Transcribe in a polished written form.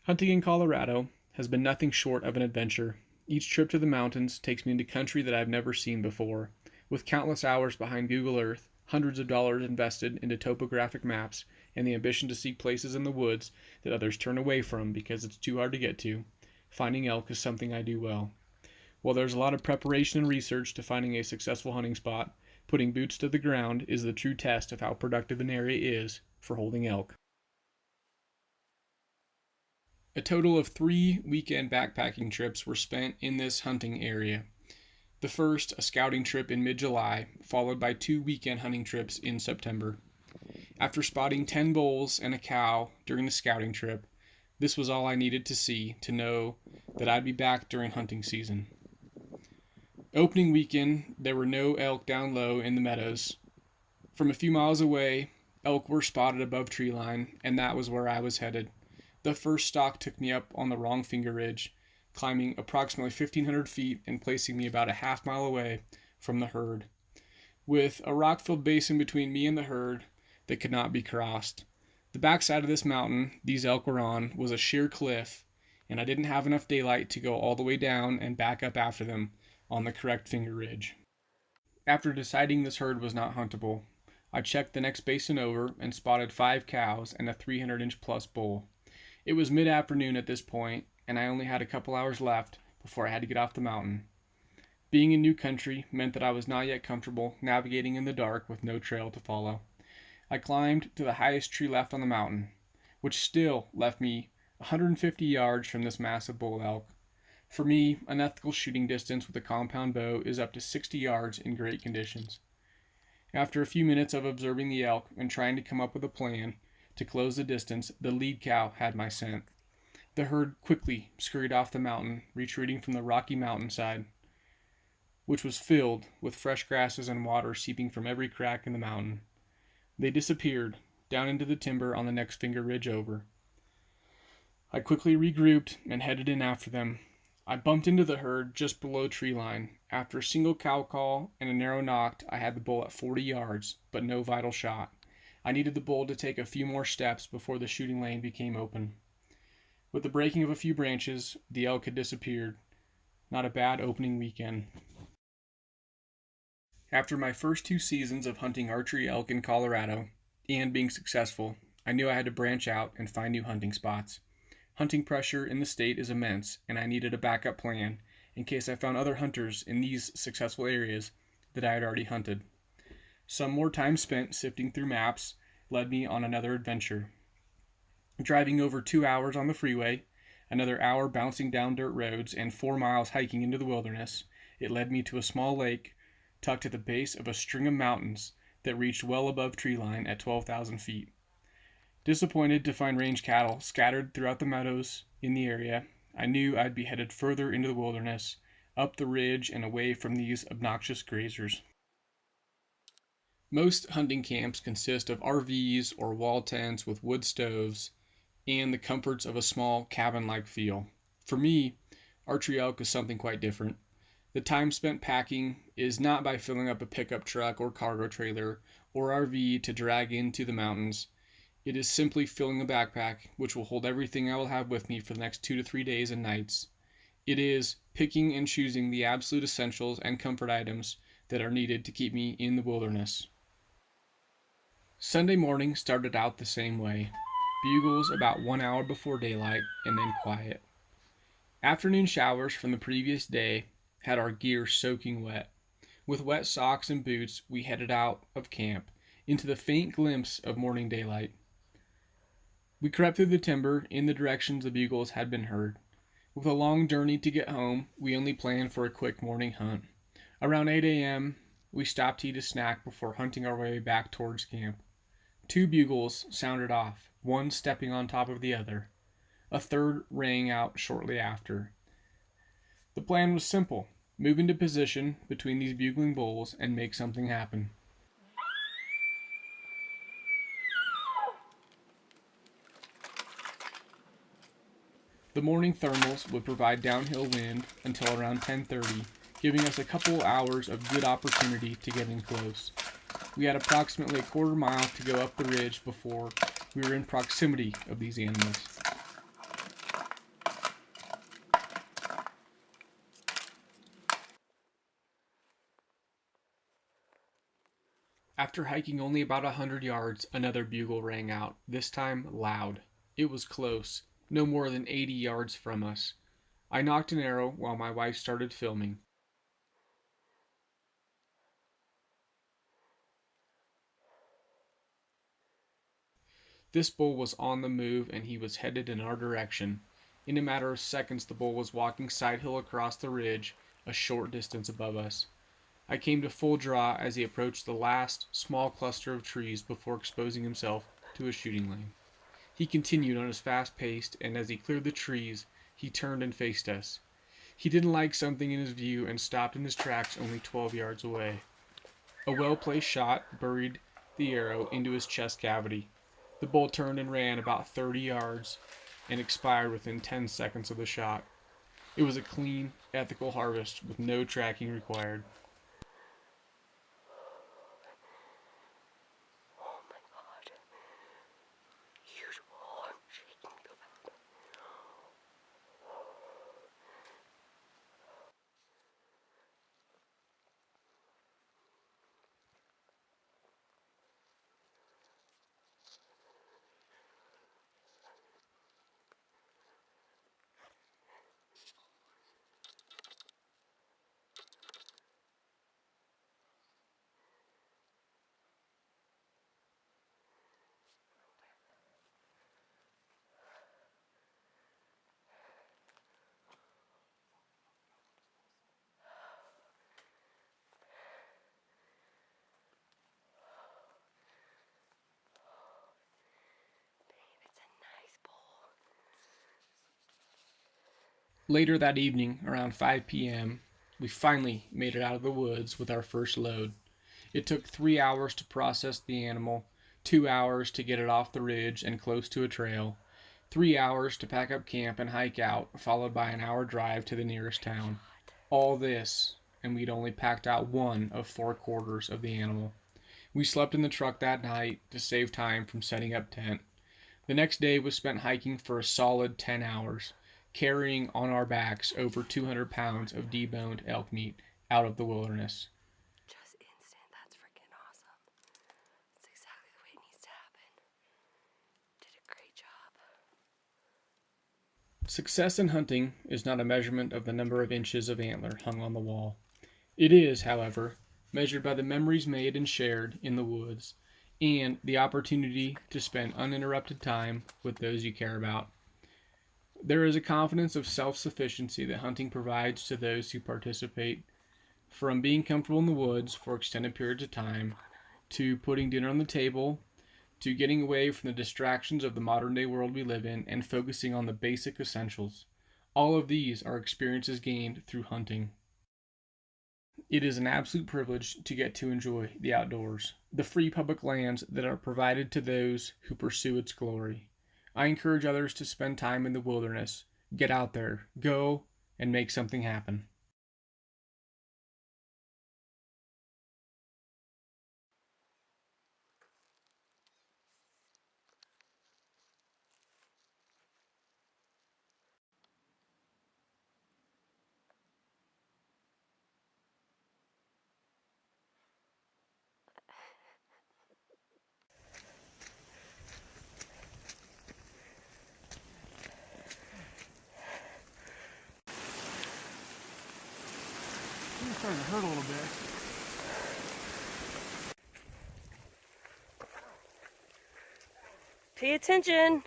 Hunting in Colorado has been nothing short of an adventure. Each trip to the mountains takes me into country that I've never seen before. With countless hours behind Google Earth, hundreds of dollars invested into topographic maps, and the ambition to seek places in the woods that others turn away from because it's too hard to get to, finding elk is something I do well. While there's a lot of preparation and research to finding a successful hunting spot, putting boots to the ground is the true test of how productive an area is for holding elk. A total of 3 weekend backpacking trips were spent in this hunting area. The first, a scouting trip in mid-July, followed by 2 weekend hunting trips in September. After spotting 10 bulls and a cow during the scouting trip, this was all I needed to see to know that I'd be back during hunting season. Opening weekend, there were no elk down low in the meadows. From a few miles away, elk were spotted above tree line, and that was where I was headed. The first stalk took me up on the wrong finger ridge, climbing approximately 1,500 feet and placing me about a half mile away from the herd. With a rock-filled basin between me and the herd that could not be crossed. The backside of this mountain these elk were on was a sheer cliff, and I didn't have enough daylight to go all the way down and back up after them on the correct finger ridge. After deciding this herd was not huntable, I checked the next basin over and spotted 5 cows and a 300-inch plus bull. It was mid-afternoon at this point, and I only had a couple hours left before I had to get off the mountain. Being in new country meant that I was not yet comfortable navigating in the dark with no trail to follow. I climbed to the highest tree left on the mountain, which still left me 150 yards from this massive bull elk. For me, an ethical shooting distance with a compound bow is up to 60 yards in great conditions. After a few minutes of observing the elk and trying to come up with a plan to close the distance, the lead cow had my scent. The herd quickly scurried off the mountain, retreating from the rocky mountainside, which was filled with fresh grasses and water seeping from every crack in the mountain. They disappeared down into the timber on the next finger ridge over. I quickly regrouped and headed in after them. I bumped into the herd just below tree line. After a single cow call and a narrow knock, I had the bull at 40 yards, but no vital shot. I needed the bull to take a few more steps before the shooting lane became open. With the breaking of a few branches, the elk had disappeared. Not a bad opening weekend. After my first 2 seasons of hunting archery elk in Colorado, and being successful, I knew I had to branch out and find new hunting spots. Hunting pressure in the state is immense, and I needed a backup plan in case I found other hunters in these successful areas that I had already hunted. Some more time spent sifting through maps led me on another adventure. Driving over 2 hours on the freeway, another hour bouncing down dirt roads, and 4 miles hiking into the wilderness, it led me to a small lake tucked at the base of a string of mountains that reached well above tree line at 12,000 feet. Disappointed to find range cattle scattered throughout the meadows in the area, I knew I'd be headed further into the wilderness, up the ridge and away from these obnoxious grazers. Most hunting camps consist of RVs or wall tents with wood stoves and the comforts of a small cabin-like feel. For me, archery elk is something quite different. The time spent packing is not by filling up a pickup truck or cargo trailer or RV to drag into the mountains. It is simply filling a backpack, which will hold everything I will have with me for the next 2 to 3 days and nights. It is picking and choosing the absolute essentials and comfort items that are needed to keep me in the wilderness. Sunday morning started out the same way. Bugles about 1 hour before daylight, and then quiet. Afternoon showers from the previous day had our gear soaking wet. With wet socks and boots, we headed out of camp into the faint glimpse of morning daylight. We crept through the timber in the directions the bugles had been heard. With a long journey to get home, we only planned for a quick morning hunt. Around 8 a.m., we stopped to eat a snack before hunting our way back towards camp. 2 bugles sounded off, one stepping on top of the other. A third rang out shortly after. The plan was simple: move into position between these bugling bulls and make something happen. The morning thermals would provide downhill wind until around 10:30, giving us a couple hours of good opportunity to get in close. We had approximately a quarter mile to go up the ridge before we were in proximity of these animals. After hiking only about 100 yards, another bugle rang out, this time loud. It was close, no more than 80 yards from us. I nocked an arrow while my wife started filming. This bull was on the move and he was headed in our direction. In a matter of seconds, the bull was walking side hill across the ridge, a short distance above us. I came to full draw as he approached the last small cluster of trees before exposing himself to a shooting lane. He continued on his fast pace, and as he cleared the trees, he turned and faced us. He didn't like something in his view and stopped in his tracks only 12 yards away. A well-placed shot buried the arrow into his chest cavity. The bull turned and ran about 30 yards and expired within 10 seconds of the shot. It was a clean, ethical harvest with no tracking required. Oh my God. Beautiful. I'm shaking so bad. Later that evening, around 5 p.m., we finally made it out of the woods with our first load. It took 3 hours to process the animal, 2 hours to get it off the ridge and close to a trail, 3 hours to pack up camp and hike out, followed by an hour drive to the nearest town. All this, and we'd only packed out one of 4/4 of the animal. We slept in the truck that night to save time from setting up tent. The next day was spent hiking for a solid 10 hours, carrying on our backs over 200 pounds of deboned elk meat out of the wilderness. Just instant. That's freaking awesome. That's exactly the way it needs to happen. Did a great job. Success in hunting is not a measurement of the number of inches of antler hung on the wall. It is, however, measured by the memories made and shared in the woods, and the opportunity to spend uninterrupted time with those you care about. There is a confidence of self-sufficiency that hunting provides to those who participate, from being comfortable in the woods for extended periods of time, to putting dinner on the table, to getting away from the distractions of the modern-day world we live in and focusing on the basic essentials. All of these are experiences gained through hunting. It is an absolute privilege to get to enjoy the outdoors, the free public lands that are provided to those who pursue its glory. I encourage others to spend time in the wilderness. Get out there, go, and make something happen. It's starting to hurt a little bit. Pay attention.